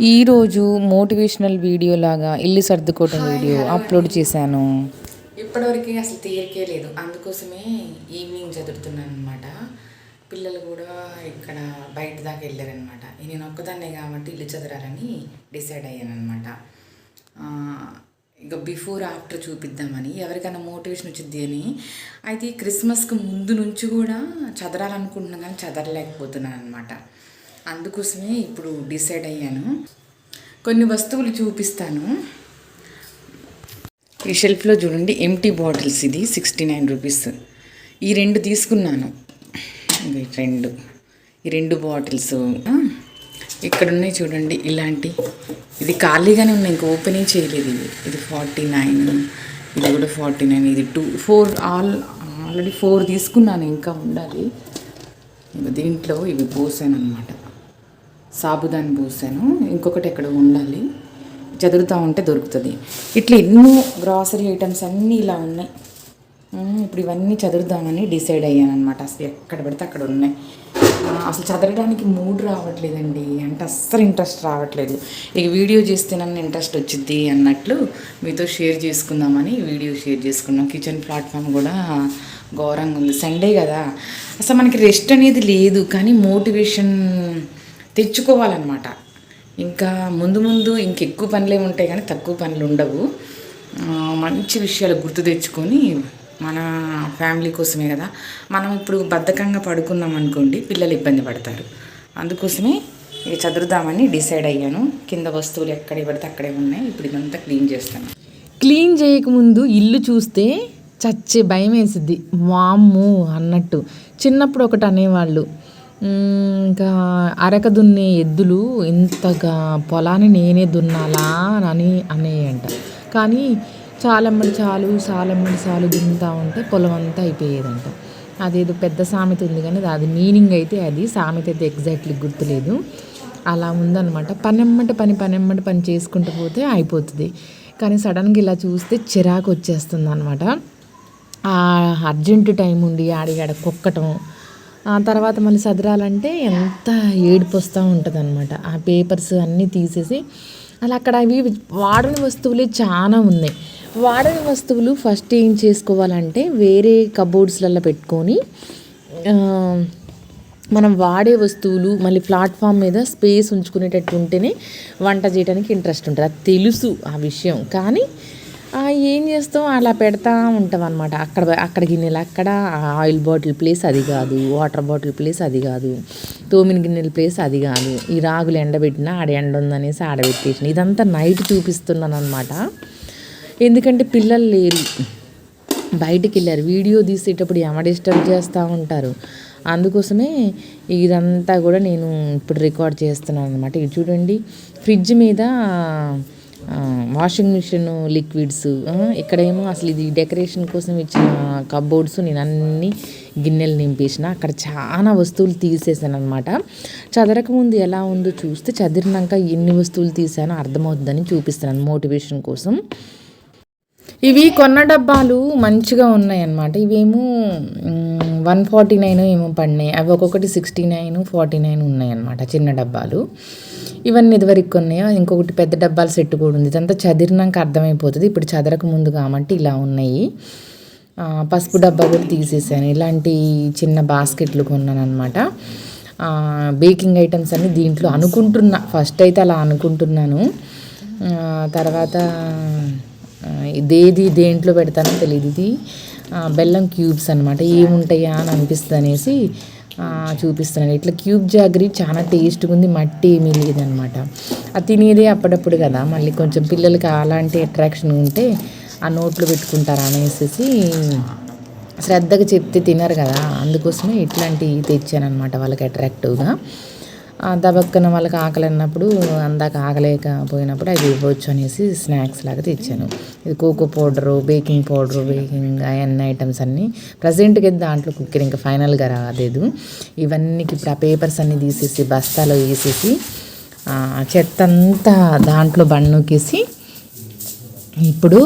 ఈరోజు motivational video లాగా ఇల్లు సర్దుకోవటం వీడియో అప్లోడ్ చేశాను. ఇప్పటివరకు అసలు తీరికే లేదు, అందుకోసమే ఈవినింగ్ చదువుతున్నాను అనమాట. పిల్లలు కూడా ఇక్కడ బయట దాకా వెళ్ళారనమాట. నేను ఒక్కదాన్నే కాబట్టి ఇల్లు చదరాలని డిసైడ్ అయ్యాను అనమాట. ఇక బిఫోర్ ఆఫ్టర్ చూపిద్దామని, ఎవరికైనా మోటివేషన్ వచ్చింది అని. అయితే క్రిస్మస్కి ముందు నుంచి కూడా చదరాలనుకుంటున్నాను కానీ చదరలేకపోతున్నాను అనమాట. అందుకోసమే ఇప్పుడు డిసైడ్ అయ్యాను. కొన్ని వస్తువులు చూపిస్తాను. ఈ షెల్ఫ్లో చూడండి, ఎంటీ బాటిల్స్. ఇది 69 రూపీస్. ఈ 2 తీసుకున్నాను. ఈ రెండు బాటిల్స్ ఇక్కడ ఉన్నాయి చూడండి, ఇలాంటి. ఇది ఖాళీగానే ఉన్నాయి, ఇంకా ఓపెనింగ్ చేయలేదు. ఇది 49, ఇది కూడా 49, ఇది 4 ఆల్రెడీ 4 తీసుకున్నాను, ఇంకా ఉండాలి. దీంట్లో ఇవి పోసాను అనమాట, సాబుదాని పోసాను. ఇంకొకటి ఎక్కడ ఉండాలి, చదువుతూ ఉంటే దొరుకుతుంది. ఇట్లా ఎన్నో గ్రాసరీ ఐటమ్స్ అన్నీ ఇలా ఉన్నాయి. ఇప్పుడు ఇవన్నీ చదువుదామని డిసైడ్ అయ్యాను అనమాట. అసలు ఎక్కడ పడితే అక్కడ ఉన్నాయి. అసలు చదవడానికి మూడ్ రావట్లేదండి, అంటే అస్సలు ఇంట్రెస్ట్ రావట్లేదు. ఇక వీడియో చేస్తే నన్ను ఇంట్రెస్ట్ వచ్చింది అన్నట్లు మీతో షేర్ చేసుకుందామని వీడియో షేర్ చేసుకున్నాం. కిచెన్ ప్లాట్ఫామ్ కూడా ఘోరంగా ఉంది. సండే కదా, అసలు మనకి రెస్ట్ అనేది లేదు, కానీ మోటివేషన్ తెచ్చుకోవాలన్నమాట. ఇంకా ముందు ముందు ఇంకెక్కువ పనులే ఉంటాయి కానీ తక్కువ పనులు ఉండవు. మంచి విషయాలు గుర్తు తెచ్చుకొని, మన ఫ్యామిలీ కోసమే కదా. మనం ఇప్పుడు బద్ధకంగా పడుకున్నాం అనుకోండి, పిల్లలు ఇబ్బంది పడతారు. అందుకోసమే ఇక చదువుదామని డిసైడ్ అయ్యాను. కింద వస్తువులు ఎక్కడ పడితే అక్కడే ఉన్నాయి. ఇప్పుడు ఇదంతా క్లీన్ చేస్తాను. క్లీన్ చేయకముందు ఇల్లు చూస్తే చచ్చే భయం వేసిద్ది, వామ్ము అన్నట్టు. చిన్నప్పుడు ఒకటి అనేవాళ్ళు, ఇంకా అరక దున్నే ఎద్దులు ఇంతగా పొలాన్ని నేనే దున్నాలా అని అనేయంట. కానీ చాలమ్మడి చాలు దున్నుతూ ఉంటే పొలం అంతా అయిపోయేదంట. అదేదో పెద్ద సామెత ఉంది, కానీ అది మీనింగ్ అయితే, అది సామెత అయితే ఎగ్జాక్ట్లీ గుర్తులేదు. అలా ఉందన్నమాట. పనెమ్మటి పని చేసుకుంటూ పోతే అయిపోతుంది. కానీ సడన్గా ఇలా చూస్తే చిరాకు వచ్చేస్తుంది అనమాట. అర్జెంటు టైం ఉండి ఆడ కుక్కటం, ఆ తర్వాత మళ్ళీ సదరాలంటే ఎంత ఏడుపు వస్తూ ఉంటుంది అనమాట. ఆ పేపర్స్ అన్నీ తీసేసి అలా అక్కడ అవి వాడని వస్తువులే చాలా ఉన్నాయి. వాడని వస్తువులు ఫస్ట్ ఏం చేసుకోవాలంటే, వేరే కబోర్డ్స్లలో పెట్టుకొని మనం వాడే వస్తువులు మళ్ళీ ప్లాట్ఫామ్ మీద స్పేస్ ఉంచుకునేటట్టు ఉంటేనే వంట చేయడానికి ఇంట్రెస్ట్ ఉంటుంది. అది తెలుసు ఆ విషయం, కానీ ఏం చేస్తాం, అలా పెడతా ఉంటాం అనమాట. అక్కడ గిన్నెలు అక్కడ, ఆయిల్ బాటిల్ ప్లేస్ అది కాదు, వాటర్ బాటిల్ ప్లేస్ అది కాదు, తోమిన గిన్నెల ప్లేస్ అది కాదు. ఈ రాగులు ఎండబెట్టినా ఆడ ఎండ ఉందనేసి ఆడబెట్టేసిన. ఇదంతా నైట్ చూపిస్తున్నాను అనమాట. ఎందుకంటే పిల్లలు లేరు, బయటికి వెళ్ళారు. వీడియో తీసేటప్పుడు ఏమ డిస్టర్బ్ చేస్తూ ఉంటారు. అందుకోసమే ఇదంతా కూడా నేను ఇప్పుడు రికార్డ్ చేస్తున్నాను అనమాట. ఇది చూడండి, ఫ్రిడ్జ్ మీద వాషింగ్ మిషన్ లిక్విడ్స్, ఇక్కడేమో అసలు ఇది డెకరేషన్ కోసం ఇచ్చిన కబోర్డ్స్. నేను అన్ని గిన్నెలు నింపేసిన, అక్కడ చాలా వస్తువులు తీసేసాను అనమాట. చదరక ముందు ఎలా ఉందో చూస్తే, చదిరినాక ఎన్ని వస్తువులు తీసానో అర్థమవుతుందని చూపిస్తున్నాను మోటివేషన్ కోసం. ఇవి కొన్న డబ్బాలు మంచిగా ఉన్నాయి అన్నమాట. ఇవేమో 149 ఏమో పడినాయి. అవి ఒక్కొక్కటి 69, 49 ఉన్నాయి అన్నమాట, చిన్న డబ్బాలు. ఇవన్నీ ఇదివరకు కొన్నాయో, ఇంకొకటి పెద్ద డబ్బాలు సెట్ కూడా ఉంది. ఇదంతా చదిరినాక అర్థమైపోతుంది. ఇప్పుడు చదరక ముందు కాబట్టి ఇలా ఉన్నాయి. పసుపు డబ్బా కూడా తీసేసాను. ఇలాంటి చిన్న బాస్కెట్లు కొన్నాను అనమాట. బేకింగ్ ఐటమ్స్ అన్నీ దీంట్లో అనుకుంటున్నా. ఫస్ట్ అయితే అలా అనుకుంటున్నాను, తర్వాత దేంట్లో పెడతానో తెలియదు. ఇది బెల్లం క్యూబ్స్ అనమాట. ఏముంటాయా అని అనిపిస్తుంది అనేసి చూపిస్తున్నాను. ఇట్లా క్యూబ్ జాగరీ చాలా టేస్ట్గా ఉంది, మట్టి ఏమీ లేదనమాట. అది తినేదే అప్పుడప్పుడు కదా, మళ్ళీ కొంచెం పిల్లలకి అలాంటి అట్రాక్షన్ ఉంటే ఆ నోట్లో పెట్టుకుంటారు అనేసి శ్రద్ధగా చెప్తే తినరు కదా. అందుకోసమే ఇట్లాంటివి తెచ్చానమాట వాళ్ళకి అట్రాక్టివ్గా. దబక్కన వాళ్ళకి ఆకలి అన్నప్పుడు, అందాక ఆకలేకపోయినప్పుడు అది ఇవ్వచ్చు అనేసి స్నాక్స్ లాగా తెచ్చాను. ఇది cocoa powder, baking powder, baking అవన్నీ ఐటమ్స్ అన్నీ ప్రజెంట్గా దాంట్లో కుక్కర్ ఇంకా ఫైనల్గా రాలేదు. ఇవన్నీ ఇప్పుడు ఆ పేపర్స్ అన్నీ తీసేసి బస్తాలో వేసేసి చెత్త అంతా దాంట్లో బండుకేసి ఇప్పుడు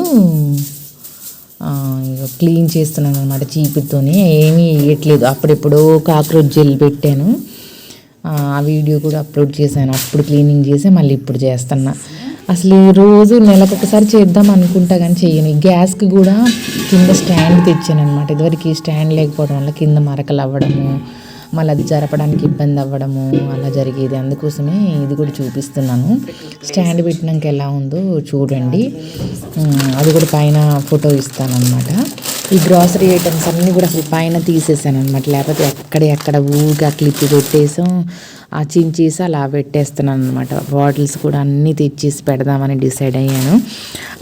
క్లీన్ చేస్తున్నాను అనమాట. చీపుతోనే ఏమీ వేయట్లేదు. అప్పుడెప్పుడో కాక్రోచ్ జెల్ పెట్టాను, ఆ వీడియో కూడా అప్లోడ్ చేశాను. అప్పుడు క్లీనింగ్ చేసి మళ్ళీ ఇప్పుడు చేస్తున్నా. అసలు రోజు నెలకొకసారి చేద్దాం అనుకుంటా కానీ చెయ్యను. గ్యాస్కి కూడా కింద స్టాండ్ తెచ్చాను అనమాట. ఇదివరకు ఈ స్టాండ్ లేకపోవడం వల్ల కింద మరకలు అవ్వడము, మళ్ళీ అది జరపడానికి ఇబ్బంది అవ్వడము అలా జరిగేది. అందుకోసమే ఇది కూడా చూపిస్తున్నాను. స్టాండ్ పెట్టినాక ఎలా ఉందో చూడండి. అది కూడా పైన ఫోటో ఇస్తాను అనమాట. ఈ గ్రాసరీ ఐటమ్స్ అన్నీ కూడా అసలు పైన తీసేసాను అనమాట. లేకపోతే ఎక్కడ ఊగా క్లిప్ పెట్టేసాం, ఆ చించేసి అలా పెట్టేస్తున్నాను అనమాట. బాటిల్స్ కూడా అన్నీ తెచ్చేసి పెడదామని డిసైడ్ అయ్యాను.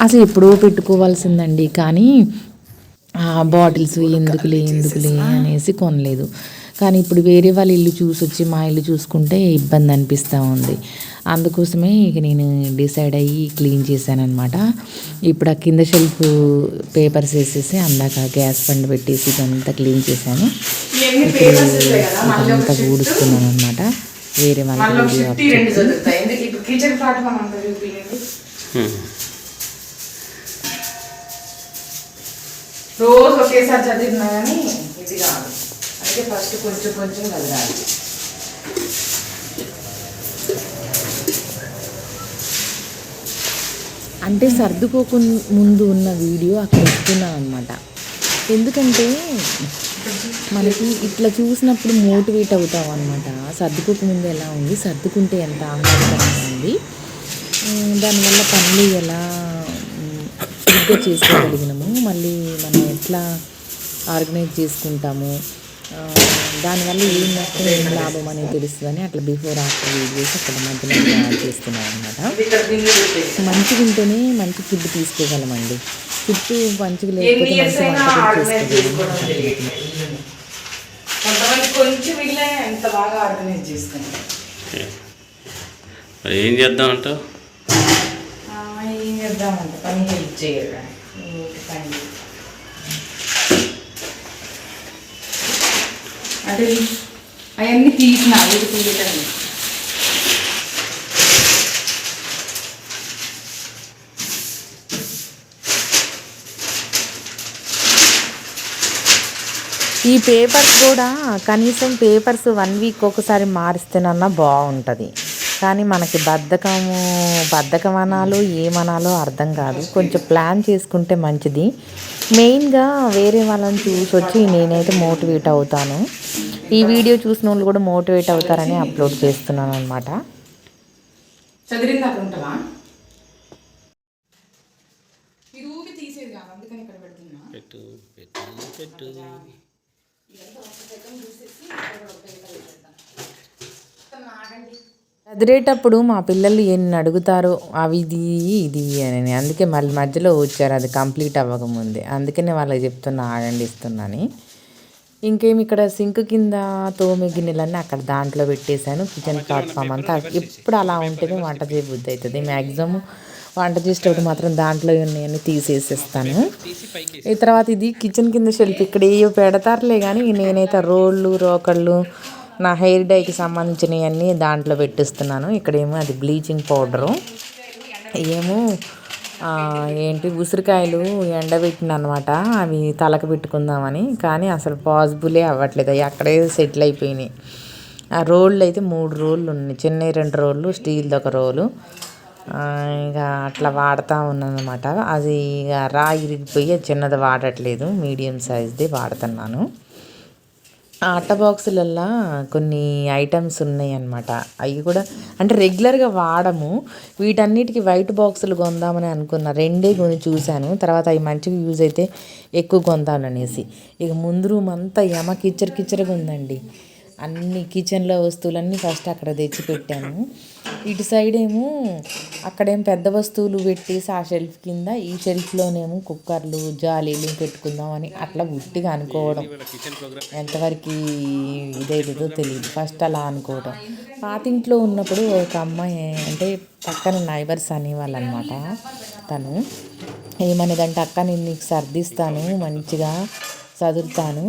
అసలు ఎప్పుడో పెట్టుకోవాల్సిందండి, కానీ ఆ బాటిల్స్ ఎందుకులే అనేసి కొనలేదు. కానీ ఇప్పుడు వేరే వాళ్ళ ఇల్లు చూసొచ్చి మా ఇల్లు చూసుకుంటే ఇబ్బంది అనిపిస్తూ ఉంది. అందుకోసమే ఇక నేను డిసైడ్ అయ్యి క్లీన్ చేశాను అనమాట. ఇప్పుడు ఆ కింద షెల్ఫ్ పేపర్స్ వేసేసి అందాక గ్యాస్ బండ్ పెట్టేసి ఇదంతా క్లీన్ చేశాను. ఇదంతా ఊడుస్తున్నాను అనమాట. వేరే వాళ్ళ రోజు ఒకేసారి చదివినా కానీ ఇది కాదు. అయితే ఫస్ట్ కొంచెం కదరాలి. అంటే సర్దుకోక ముందు ఉన్న వీడియో అక్కడ ఇస్తున్నాను అనమాట. ఎందుకంటే మనకి ఇట్లా చూసినప్పుడు మోటివేట్ అవుతాం అనమాట. సర్దుకోక ముందు ఎలా ఉంది, సర్దుకుంటే ఎంత ఆహ్లాదకరంగా ఉంది, దానివల్ల పనులు ఎలా సరిగ్గా చేసుకోగలిగినాము, మళ్ళీ మనం ఎట్లా ఆర్గనైజ్ చేసుకుంటాము, దానివల్ల ఏం నష్టం ఏం లాభం అనేది తెలుస్తుందని అట్లా బిఫోర్ ఆఫ్టర్ వీడియోస్ అక్కడ మధ్యలో యాడ్ చేస్తున్నాను అనమాట. మంచిగా ఉంటేనే మంచి ఫుడ్ తీసుకోగలమండి. ఫుడ్ మంచిగా లేకపోతే మంచి వంట చేసుకోగలం. కొంచెం వీళ్ళే ఎంత బాగా ఆర్గనైజ్ చేసుకుంటాం. ఏం చేద్దామంటావు? ఏం చేద్దామంట పని హెల్ప్ చేయడం. అంటే అవన్నీ తీసిన ఇది తీయటం. ఈ పేపర్స్ కూడా కనీసం పేపర్స్ 1 వీక్ ఒకసారి మారిస్తేనన్నా బాగుంటుంది. కానీ మనకి బద్ధకం అనాలో ఏమనాలో అర్థం కాదు. కొంచెం ప్లాన్ చేసుకుంటే మంచిది. మెయిన్గా వేరే వాళ్ళని చూసొచ్చి నేనైతే మోటివేట్ అవుతాను. ఈ వీడియో చూసిన వాళ్ళు కూడా మోటివేట్ అవుతారని అప్లోడ్ చేస్తున్నాను అనమాట. చదివింది అక్కడ ఉంటుందా? ఇది ఊపి తీసేది కాదు, అందుకని ఇక్కడ పెడుతున్నా. పెట్టు చదివేటప్పుడు మా పిల్లలు ఎన్ని అడుగుతారో అవి ఇది అని, అందుకే మళ్ళీ మధ్యలో వచ్చారు అది కంప్లీట్ అవ్వకముందే. అందుకనే వాళ్ళకి చెప్తున్నా ఆగండి ఇస్తున్నాను. ఇంకేమి ఇక్కడ సింక్ కింద తోమే గిన్నెలన్నీ అక్కడ దాంట్లో పెట్టేశాను. కిచెన్ ప్లాట్ఫామ్ అంతా ఎప్పుడు అలా ఉంటేనే వంట చేయబుద్ధి అవుతుంది. మ్యాక్సిమం వంట చేసేటప్పుడు మాత్రం దాంట్లో ఉన్నాయని తీసేసేస్తాను. ఈ తర్వాత ఇది కిచెన్ కింద షెల్ఫ్ ఇక్కడ ఏవో పెడతారులే, కానీ నేనైతే రోళ్ళు రోకళ్ళు నా హెయిర్ డైకి సంబంధించినవన్నీ దాంట్లో పెట్టిస్తున్నాను. ఇక్కడేమో అది బ్లీచింగ్ పౌడరు, ఏమో ఏంటి ఉసిరికాయలు ఎండబెట్టిన అనమాట. అవి తలకు పెట్టుకుందామని, కానీ అసలు పాసిబులే అవ్వట్లేదు. అవి అక్కడే సెటిల్ అయిపోయినాయి. ఆ రోళ్ళు అయితే 3 రోళ్ళు ఉన్నాయి. చిన్నవి 2 రోళ్ళు, స్టీల్ది 1 రోలు. ఇక అట్లా వాడుతూ ఉన్నాను అనమాట. అది ఇక ఇరిగిపోయి చిన్నది వాడట్లేదు, మీడియం సైజ్ది వాడుతున్నాను. అట్ట బాక్సులల్లో కొన్ని ఐటమ్స్ ఉన్నాయి అన్నమాట. అవి కూడా అంటే రెగ్యులర్గా వాడము. వీటన్నిటికీ వైట్ బాక్సులు కొందామని అనుకున్నా. 2 కొని చూశాను. తర్వాత అవి మంచిగా యూజ్ అయితే ఎక్కువ కొందామనేసి ఇక ముందు రూమ్ అంతా కిచరగా ఉందండి. అన్ని కిచెన్లో వస్తువులన్నీ ఫస్ట్ అక్కడ తెచ్చి పెట్టాను. ఇటు సైడ్ ఏమో అక్కడేం పెద్ద వస్తువులు పెట్టేసి ఆ షెల్ఫ్ కింద, ఈ షెల్ఫ్లోనేమో కుక్కర్లు జాలీలు పెట్టుకుందామని అట్లా ఉట్టిగా అనుకోవడం. ఎంతవరకు ఇదేదో తెలియదు. ఫస్ట్ అలా అనుకోవడం. పాతింట్లో ఉన్నప్పుడు ఒక అమ్మాయి అంటే పక్కన నైబర్స్ అనేవాళ్ళు అనమాట. తను ఏమనేదంటే, అక్క నేను నీకు సర్దిస్తాను, మంచిగా చదువుతాను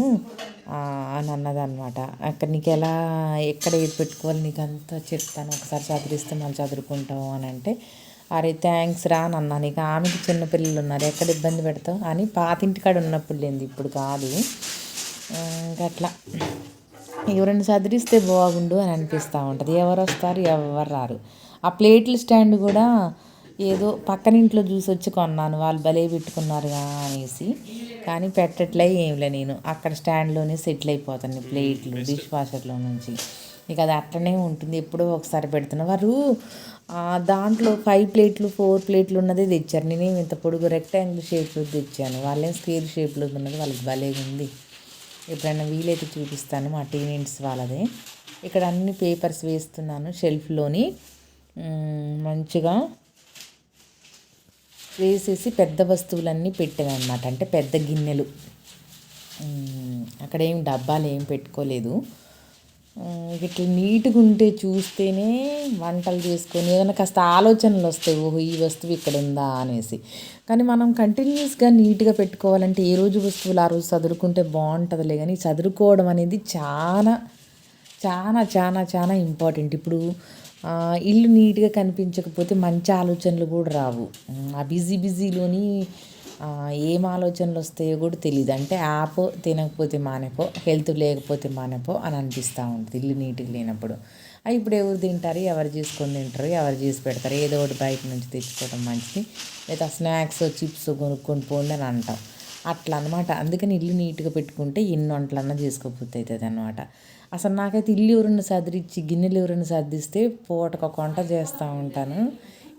అని అన్నదన్నమాట. అక్కడ నీకు ఎక్కడ ఏది పెట్టుకోవాలి నీకు అంతా చెప్తాను, ఒకసారి చదివిస్తే మళ్ళీ చదువుకుంటావు అని అంటే, అరే థ్యాంక్స్ రా అని అన్నాను. ఇక ఆమెకి చిన్నపిల్లలు ఉన్నారు, ఎక్కడ ఇబ్బంది పెడతావు అని పాతింటికాడ ఉన్నప్పుడు లేంది, ఇప్పుడు కాదు. అట్లా ఎవరైనా సదిరిస్తే బాగుండు అని అనిపిస్తూ ఉంటుంది. ఎవరు వస్తారు, ఎవరు రారు. ఆ ప్లేట్ల స్టాండ్ కూడా ఏదో పక్కన ఇంట్లో చూసి వచ్చి కొన్నాను, వాళ్ళు భలే పెట్టుకున్నారుగా అనేసి. కానీ పెట్టట్లే ఏంలే, నేను అక్కడ స్టాండ్లోనే సెటిల్ అయిపోతాను ప్లేట్లు డిష్ వాషర్లో నుంచి. ఇక అది అట్లనే ఉంటుంది, ఎప్పుడో ఒకసారి పెడుతున్నా. వారు దాంట్లో 5 ప్లేట్లు 4 ప్లేట్లు ఉన్నదే తెచ్చారు. నేనేమి ఇంత పొడుగు రెక్టాంగిల్ షేప్లో తెచ్చాను, వాళ్ళేం స్క్వేర్ షేప్లో ఉన్నది. వాళ్ళకి భలే ఉంది. ఎప్పుడైనా వీలైతే చూపిస్తాను, మా టీనేట్స్ వాళ్ళదే. ఇక్కడ అన్ని పేపర్స్ వేస్తున్నాను షెల్ఫ్లోని, మంచిగా వేసేసి పెద్ద వస్తువులన్నీ పెట్టాను అనమాట. అంటే పెద్ద గిన్నెలు, అక్కడ ఏం డబ్బాలు ఏం పెట్టుకోలేదు. ఇట్లా నీట్గా ఉంటే చూస్తేనే వంటలు చేసుకొని ఏదైనా కాస్త ఆలోచనలు వస్తాయి, ఓహో ఈ వస్తువు ఇక్కడ ఉందా అనేసి. కానీ మనం కంటిన్యూస్గా నీట్గా పెట్టుకోవాలంటే ఏ రోజు వస్తువులు ఆ రోజు చదువుకుంటే బాగుంటుందిలే. కానీ చదువుకోవడం అనేది చాలా చాలా చాలా చాలా ఇంపార్టెంట్. ఇప్పుడు ఇల్లు నీట్గా కనిపించకపోతే మంచి ఆలోచనలు కూడా రావు. ఆ బిజీలోని ఏం ఆలోచనలు వస్తాయో కూడా తెలియదు. అంటే ఆపో, తినకపోతే మానేపో, హెల్త్ లేకపోతే మానేపో అని అనిపిస్తూ ఉంటుంది ఇల్లు నీట్గా లేనప్పుడు. ఇప్పుడు ఎవరు తింటారు, ఎవరు చేసుకొని తింటారు, ఎవరు చేసి పెడతారు. ఏదో ఒకటి బయట నుంచి తెచ్చుకోవడం మంచిది, లేదా స్నాక్స్ చిప్స్ కొనుక్కొని పోండి అని అంటాం. అట్లా అనమాట. అందుకని ఇల్లు నీట్గా పెట్టుకుంటే ఎన్ని వంటలన్నా చేసుకోకపోతే అవుతుంది అనమాట. అసలు నాకైతే ఇల్లు ఎవరైనా సర్దిచ్చి గిన్నెలు ఎవరైనా సర్దిస్తే పూటకొక వంట చేస్తూ ఉంటాను.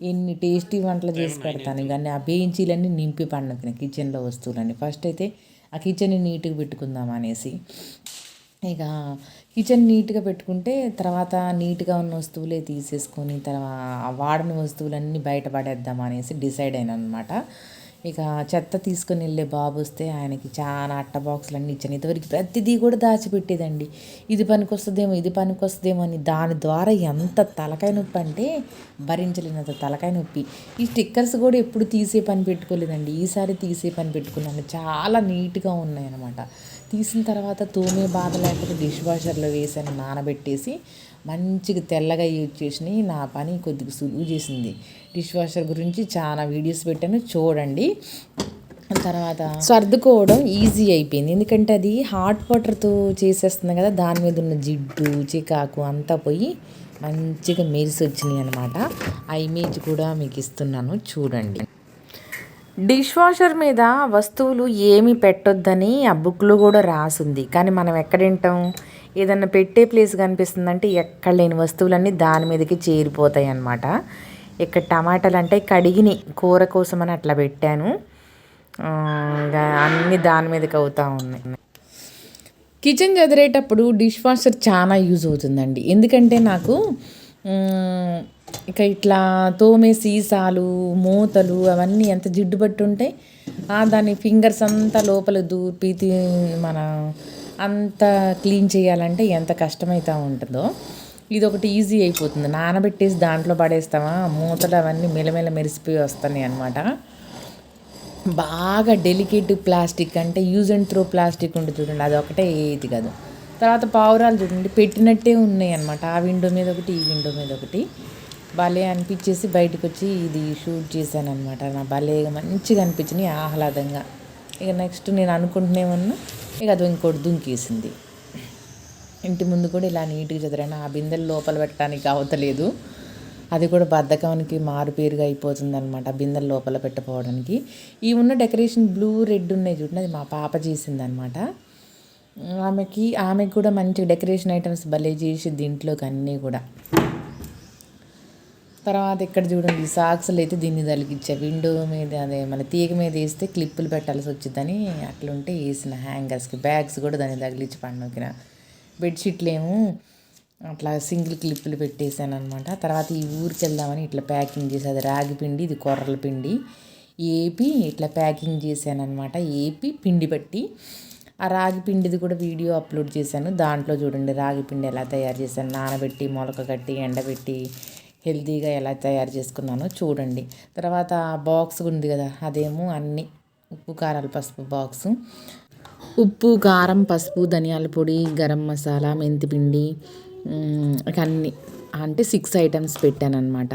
ఎన్ని టేస్టీ వంటలు చేసి పెడతాను. కానీ ఆ బెంచీలన్నీ నింపి పండుగ కిచెన్లో వస్తువులన్నీ. ఫస్ట్ అయితే ఆ కిచెన్ని నీట్గా పెట్టుకుందాం అనేసి, ఇక కిచెన్ నీట్గా పెట్టుకుంటే తర్వాత నీట్గా ఉన్న వస్తువులే తీసేసుకొని వాడని వస్తువులన్నీ బయట పడేద్దాం అనేసి డిసైడ్ అయినా అనమాట. ఇక చెత్త తీసుకొని వెళ్ళే బాబు వస్తే ఆయనకి చాలా అట్ట బాక్సులు అన్నీ ఇచ్చాను. ఇంతవరకు ప్రతిదీ కూడా దాచిపెట్టేదండి. ఇది పనికొస్తుందేమో అని. దాని ద్వారా ఎంత తలకాయ నొప్పి అంటే భరించలేనంత తలకాయ నొప్పి. ఈ స్టిక్కర్స్ కూడా ఎప్పుడు తీసే పని పెట్టుకోలేదండి, ఈసారి తీసే పని పెట్టుకున్నాను. చాలా నీట్గా ఉన్నాయన్నమాట. తీసిన తర్వాత తోమే బాధ లేకపోతే డిష్ వాషర్లో వేసాను, నానబెట్టేసి మంచిగా తెల్లగా యూజ్ చేసినాయి. నా పని కొద్దిగా సులువు చేసింది. డిష్ వాషర్ గురించి చాలా వీడియోస్ పెట్టాను, చూడండి. తర్వాత సర్దుకోవడం ఈజీ అయిపోయింది, ఎందుకంటే అది హాట్ వాటర్తో చేసేస్తుంది కదా, దాని మీద ఉన్న జిడ్డు చికాకు అంతా పోయి మంచిగా మెరిసి వచ్చినాయి అనమాట. ఆ ఇమేజ్ కూడా మీకు ఇస్తున్నాను, చూడండి. డిష్ వాషర్ మీద వస్తువులు ఏమి పెట్టొద్దని ఆ బుక్లో కూడా రాసుంది. కానీ మనం ఎక్కడ వింటాం, ఏదన్నా పెట్టే ప్లేస్ కనిపిస్తుందంటే ఎక్కడ లేని వస్తువులన్నీ దాని మీదకి చేరిపోతాయి అన్నమాట. ఇక్కడ టమాటాలు అంటే కడిగిని కూర కోసం అని అట్లా పెట్టాను, అన్నీ దాని మీదకి అవుతూ ఉన్నాయి. కిచెన్ చదివేటప్పుడు డిష్ వాషర్ చాలా యూజ్ అవుతుందండి. ఎందుకంటే నాకు ఇక ఇట్లా తోమే సీసాలు మూతలు అవన్నీ ఎంత జిడ్డు పట్టి ఉంటాయి, దాని ఫింగర్స్ అంతా లోపల దూపి మన అంతా క్లీన్ చేయాలంటే ఎంత కష్టమవుతూ ఉంటుందో. ఇది ఒకటి ఈజీ అయిపోతుంది, నానబెట్టేసి దాంట్లో పడేస్తామా, మూతలు అవన్నీ మెలమెల మెరిసిపోయి వస్తున్నాయి అనమాట. బాగా డెలికేట్ ప్లాస్టిక్ అంటే యూజ్ అండ్ త్రో ప్లాస్టిక్ ఉంటుంది చూడండి, అది ఒకటే ఏది కాదు. తర్వాత పావురాలు చూడండి పెట్టినట్టే ఉన్నాయి అనమాట, ఆ విండో మీద ఒకటి ఈ విండో మీద ఒకటి. భలే అనిపించేసి బయటకు వచ్చి ఇది షూట్ చేశాను అనమాట. నా భలేగా మంచిగా అనిపించినాయి, ఆహ్లాదంగా. ఇక నెక్స్ట్ నేను అనుకుంటూనే ఉన్నా, ఇక అది ఇంకోటి దుంకేసింది. ఇంటి ముందు కూడా ఇలా నీట్గా చదివాను. ఆ బిందెలు లోపల పెట్టడానికి అవతలేదు, అది కూడా బద్ధకానికి మారుపేరుగా అయిపోతుంది అనమాట, బిందెలు లోపల పెట్టపోవడానికి. ఈ ఉన్న డెకరేషన్ బ్లూ రెడ్ ఉన్నాయి చూడండి, అది మా పాప చేసింది అనమాట. ఆమెకి కూడా మంచి డెకరేషన్ ఐటమ్స్ భలే చేసి దీంట్లోకి అన్నీ కూడా. తర్వాత ఇక్కడ చూడండి సాక్స్లు అయితే దీన్ని తలిగించా, విండో మీద అదే మన తీగ మీద వేస్తే క్లిప్పులు పెట్టాల్సి వచ్చిందని అట్లుంటే వేసిన హ్యాంగర్స్కి. బ్యాగ్స్ కూడా దాన్ని తగిలించి పండుకిన. బెడ్షీట్లు ఏమో అట్లా సింగిల్ క్లిప్పులు పెట్టేశాను అనమాట. తర్వాత ఈ ఊరికి వెళ్దామని ఇట్లా ప్యాకింగ్ చేసి, అది రాగి పిండి ఇది కొర్రల పిండి ఏపి ఇట్లా ప్యాకింగ్ చేశాను అనమాట. ఏపి పిండి పట్టి ఆ రాగి పిండిది కూడా వీడియో అప్లోడ్ చేశాను. దాంట్లో చూడండి రాగి పిండి ఎలా తయారు చేశాను, నానబెట్టి మొలక కట్టి ఎండబెట్టి హెల్తీగా ఎలా తయారు చేసుకున్నానో చూడండి. తర్వాత బాక్స్ ఉంది కదా, అదేమో అన్నీ ఉప్పు కారాలు పసుపు బాక్సు, ఉప్పు కారం పసుపు ధనియాల పొడి గరం మసాలా మెంతిపిండి ఇక అన్నీ అంటే 6 ఐటమ్స్ పెట్టాను అనమాట.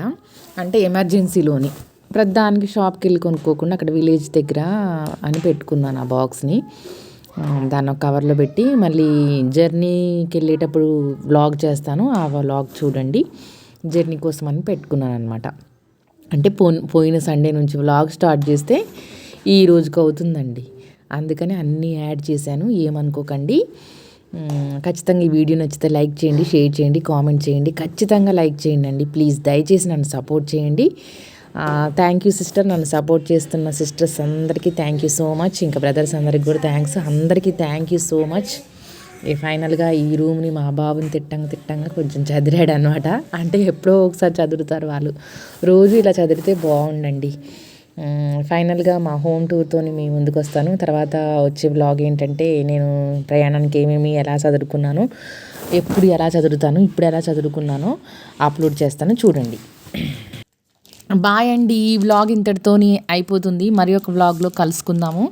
అంటే ఎమర్జెన్సీలోని ప్రతిదానికి షాప్కి వెళ్ళి కొనుక్కోకుండా అక్కడ విలేజ్ దగ్గర అని పెట్టుకున్నాను ఆ బాక్స్ని. దాన్ని ఒక కవర్లో పెట్టి మళ్ళీ జర్నీకి వెళ్ళేటప్పుడు వ్లాగ్ చేస్తాను. ఆ వ్లాగ్ చూడండి. జర్నీ కోసం అని పెట్టుకున్నాను అనమాట. అంటే పోయిన సండే నుంచి వ్లాగ్ స్టార్ట్ చేస్తే ఈ రోజుకి అవుతుందండి. అందుకని అన్నీ యాడ్ చేశాను, ఏమనుకోకండి. ఖచ్చితంగా ఈ వీడియో నచ్చితే లైక్ చేయండి, షేర్ చేయండి, కామెంట్ చేయండి. ఖచ్చితంగా లైక్ చేయండి అండి ప్లీజ్. దయచేసి నన్ను సపోర్ట్ చేయండి. థ్యాంక్ యూ సిస్టర్, నన్ను సపోర్ట్ చేస్తున్న సిస్టర్స్ అందరికీ థ్యాంక్ యూ సో మచ్. ఇంకా బ్రదర్స్ అందరికి కూడా థ్యాంక్స్. అందరికీ థ్యాంక్ యూ సో మచ్. ఫైనల్గా ఈ రూమ్ని మా బాబుని తిట్టంగా కొంచెం చదిరాడు అనమాట. అంటే ఎప్పుడో ఒకసారి చదువుతారు వాళ్ళు, రోజు ఇలా చదివితే బాగుండండి. ఫైనల్గా మా హోమ్ టూర్తో మీ ముందుకు వస్తాను. తర్వాత వచ్చే బ్లాగ్ ఏంటంటే నేను ప్రయాణానికి ఏమేమి ఎలా చదువుకున్నానో, ఎప్పుడు ఎలా చదువుతాను, ఇప్పుడు ఎలా చదువుకున్నానో అప్లోడ్ చేస్తాను, చూడండి. బాయ్ అండి. ఈ వ్లాగ్ ఇంతటితోని అయిపోతుంది. మరి ఒక వ్లాగ్లో కలుసుకుందాము.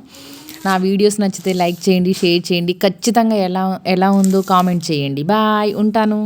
నా వీడియోస్ నచ్చితే లైక్ చేయండి, షేర్ చేయండి. ఖచ్చితంగా ఎలా ఉందో కామెంట్ చేయండి. బాయ్, ఉంటాను.